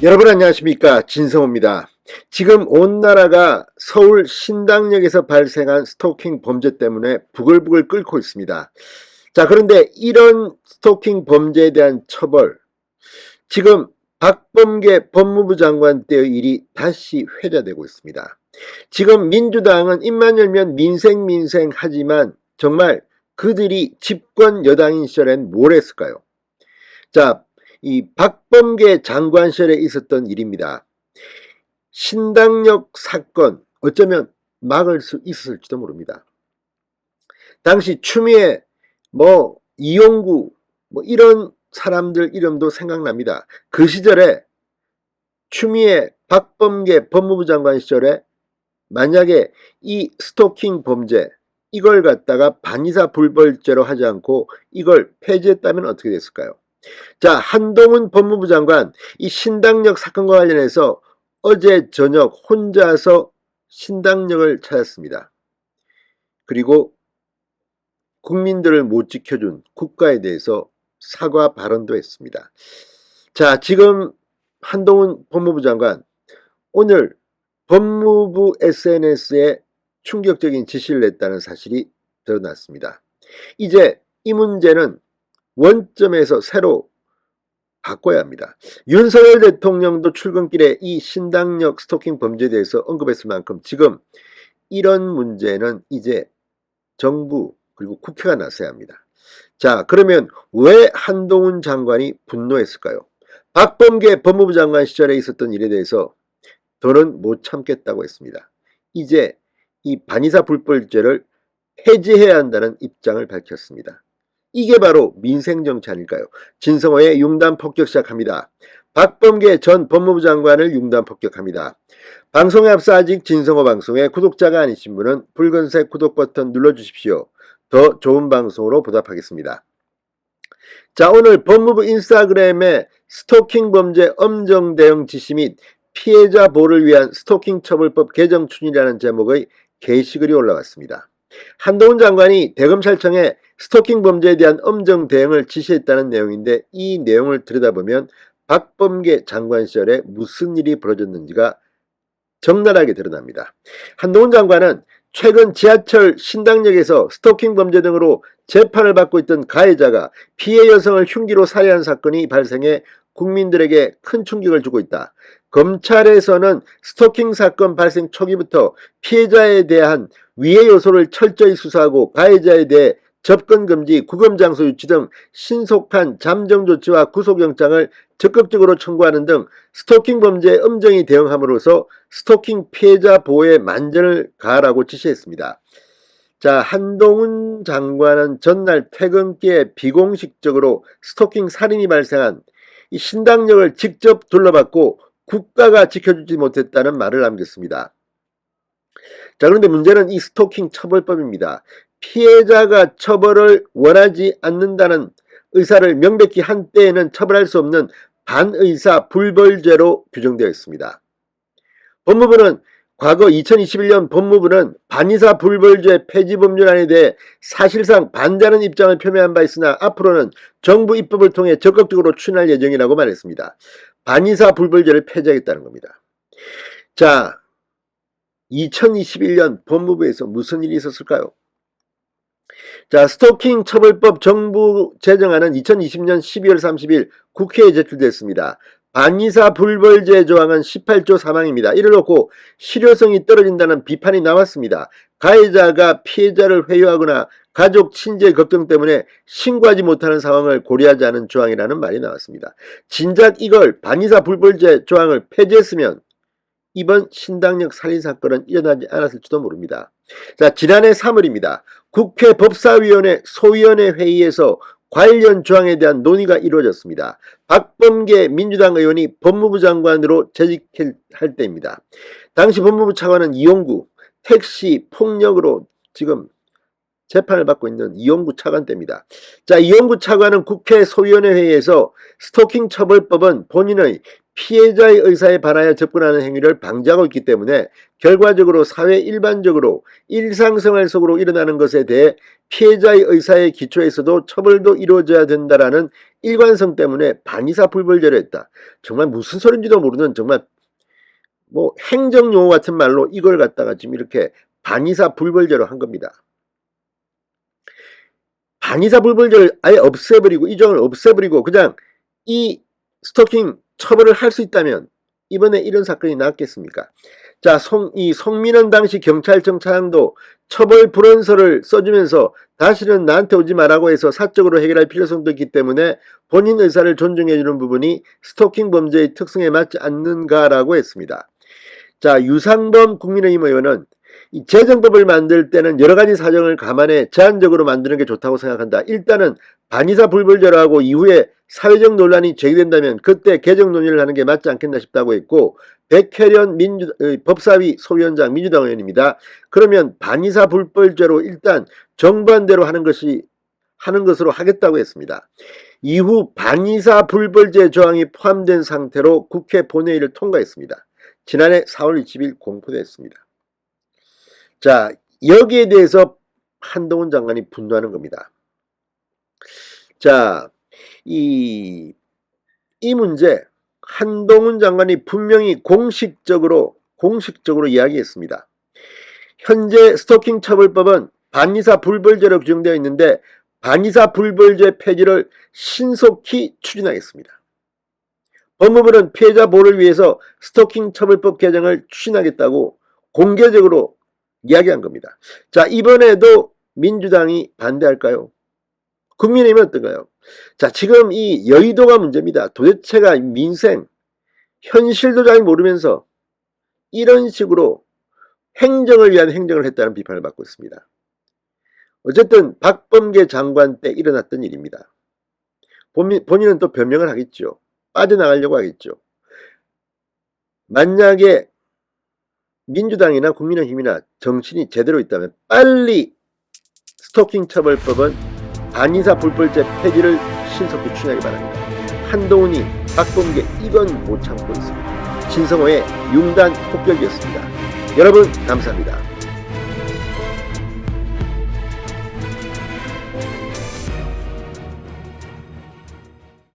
여러분 안녕하십니까, 진성호입니다. 지금 온 나라가 서울 신당역에서 발생한 스토킹 범죄 때문에 부글부글 끓고 있습니다. 자, 그런데 이런 스토킹 범죄에 대한 처벌, 지금 박범계 법무부 장관 때의 일이 다시 회자되고 있습니다. 지금 민주당은 입만 열면 민생 하지만 정말 그들이 집권 여당인 시절엔 뭘 했을까요? 자, 이 박범계 장관 시절에 있었던 일입니다. 신당역 사건, 어쩌면 막을 수 있었을지도 모릅니다. 당시 추미애, 이용구, 이런 사람들 이름도 생각납니다. 그 시절에 추미애, 박범계 법무부 장관 시절에 만약에 이 스토킹 범죄, 이걸 갖다가 반의사 불벌죄로 하지 않고 이걸 폐지했다면 어떻게 됐을까요? 자, 한동훈 법무부 장관, 이 신당역 사건과 관련해서 어제 저녁 혼자서 신당역을 찾았습니다. 그리고 국민들을 못 지켜준 국가에 대해서 사과 발언도 했습니다. 자, 지금 한동훈 법무부 장관, 오늘 법무부 SNS에 충격적인 지시를 냈다는 사실이 드러났습니다. 이제 이 문제는 원점에서 새로 바꿔야 합니다. 윤석열 대통령도 출근길에 이 신당역 스토킹 범죄에 대해서 언급했을 만큼 지금 이런 문제는 이제 정부 그리고 국회가 나서야 합니다. 자, 그러면 왜 한동훈 장관이 분노했을까요? 박범계 법무부 장관 시절에 있었던 일에 대해서 더는 못 참겠다고 했습니다. 이제 이 반의사 불벌죄를 폐지해야 한다는 입장을 밝혔습니다. 이게 바로 민생정치 아닐까요? 진성호의 융단 폭격 시작합니다. 박범계 전 법무부 장관을 융단 폭격합니다. 방송에 앞서 아직 진성호 방송에 구독자가 아니신 분은 붉은색 구독 버튼 눌러주십시오. 더 좋은 방송으로 보답하겠습니다. 자, 오늘 법무부 인스타그램에 스토킹 범죄 엄정 대응 지시 및 피해자 보호를 위한 스토킹 처벌법 개정 추진이라는 제목의 게시글이 올라왔습니다. 한동훈 장관이 대검찰청에 스토킹 범죄에 대한 엄정 대응을 지시했다는 내용인데, 이 내용을 들여다보면 박범계 장관 시절에 무슨 일이 벌어졌는지가 적나라하게 드러납니다. 한동훈 장관은 최근 지하철 신당역에서 스토킹 범죄 등으로 재판을 받고 있던 가해자가 피해 여성을 흉기로 살해한 사건이 발생해 국민들에게 큰 충격을 주고 있다. 검찰에서는 스토킹 사건 발생 초기부터 피해자에 대한 위해 요소를 철저히 수사하고 가해자에 대해 접근 금지, 구금 장소 유치 등 신속한 잠정 조치와 구속영장을 적극적으로 청구하는 등 스토킹 범죄에 엄정히 대응함으로써 스토킹 피해자 보호에 만전을 가하라고 지시했습니다. 자, 한동훈 장관은 전날 퇴근길에 비공식적으로 스토킹 살인이 발생한 이 신당역을 직접 둘러봤고 국가가 지켜주지 못했다는 말을 남겼습니다. 자, 그런데 문제는 이 스토킹 처벌법입니다. 피해자가 처벌을 원하지 않는다는 의사를 명백히 한 때에는 처벌할 수 없는 반의사 불벌죄로 규정되어 있습니다. 법무부는 과거 2021년 법무부는 반의사 불벌죄 폐지 법률안에 대해 사실상 반대하는 입장을 표명한 바 있으나 앞으로는 정부 입법을 통해 적극적으로 추진할 예정이라고 말했습니다. 반의사 불벌죄를 폐지하겠다는 겁니다. 자, 2021년 법무부에서 무슨 일이 있었을까요? 자, 스토킹 처벌법 정부 제정안은 2020년 12월 30일 국회에 제출됐습니다. 반의사 불벌죄 조항은 18조 3항입니다. 이를 놓고 실효성이 떨어진다는 비판이 나왔습니다. 가해자가 피해자를 회유하거나 가족 친지의 걱정 때문에 신고하지 못하는 상황을 고려하지 않은 조항이라는 말이 나왔습니다. 진작 이걸 반의사 불벌죄 조항을 폐지했으면 이번 신당역 살인사건은 일어나지 않았을지도 모릅니다. 자, 지난해 3월입니다. 국회 법사위원회 소위원회 회의에서 관련 조항에 대한 논의가 이루어졌습니다. 박범계 민주당 의원이 법무부 장관으로 재직할 때입니다. 당시 법무부 차관은 이용구, 택시 폭력으로 지금 재판을 받고 있는 이용구 차관 때입니다. 자, 이용구 차관은 국회 소위원회 회의에서 스토킹 처벌법은 본인의 피해자의 의사에 반하여 접근하는 행위를 방지하고 있기 때문에 결과적으로 사회 일반적으로 일상생활 속으로 일어나는 것에 대해 피해자의 의사에 기초해서도 처벌도 이루어져야 된다라는 일관성 때문에 반의사 불벌죄를 했다. 정말 무슨 소린지도 모르는 정말 뭐 행정용어 같은 말로 이걸 갖다가 지금 이렇게 반의사 불벌죄로 한 겁니다. 반의사 불벌죄를 아예 없애버리고 이 조항을 없애버리고 그냥 이 스토킹 처벌을 할 수 있다면 이번에 이런 사건이 나왔겠습니까? 자, 이 송민원 당시 경찰청 차장도 처벌 불원서를 써주면서 다시는 나한테 오지 말라고 해서 사적으로 해결할 필요성도 있기 때문에 본인 의사를 존중해주는 부분이 스토킹 범죄의 특성에 맞지 않는가라고 했습니다. 자, 유상범 국민의힘 의원은 이 재정법을 만들 때는 여러 가지 사정을 감안해 제한적으로 만드는 게 좋다고 생각한다. 일단은 반의사 불벌죄로 하고 이후에 사회적 논란이 제기된다면 그때 개정 논의를 하는 게 맞지 않겠나 싶다고 했고, 백혜련 법사위 소위원장 민주당 의원입니다. 그러면 반의사 불벌죄로 일단 정부안대로 하는 것으로 하겠다고 했습니다. 이후 반의사 불벌죄 조항이 포함된 상태로 국회 본회의를 통과했습니다. 지난해 4월 20일 공포됐습니다. 자, 여기에 대해서 한동훈 장관이 분노하는 겁니다. 자, 이 문제 한동훈 장관이 분명히 공식적으로 이야기했습니다. 현재 스토킹 처벌법은 반의사 불벌죄로 규정되어 있는데 반의사 불벌죄 폐지를 신속히 추진하겠습니다. 법무부는 피해자 보호를 위해서 스토킹 처벌법 개정을 추진하겠다고 공개적으로 이야기한 겁니다. 자, 이번에도 민주당이 반대할까요? 국민의힘은 어떤가요? 자, 지금 이 여의도가 문제입니다. 도대체가 민생, 현실도 잘 모르면서 이런 식으로 행정을 위한 행정을 했다는 비판을 받고 있습니다. 어쨌든 박범계 장관 때 일어났던 일입니다. 본인은 또 변명을 하겠죠. 빠져나가려고 하겠죠. 만약에 민주당이나 국민의힘이나 정신이 제대로 있다면 빨리 스토킹 처벌법은 반의사 불벌죄 폐지를 신속히 추진하기 바랍니다. 한동훈이 박범계 이건 못 참고 있습니다. 진성호의 융단 폭격이었습니다. 여러분 감사합니다.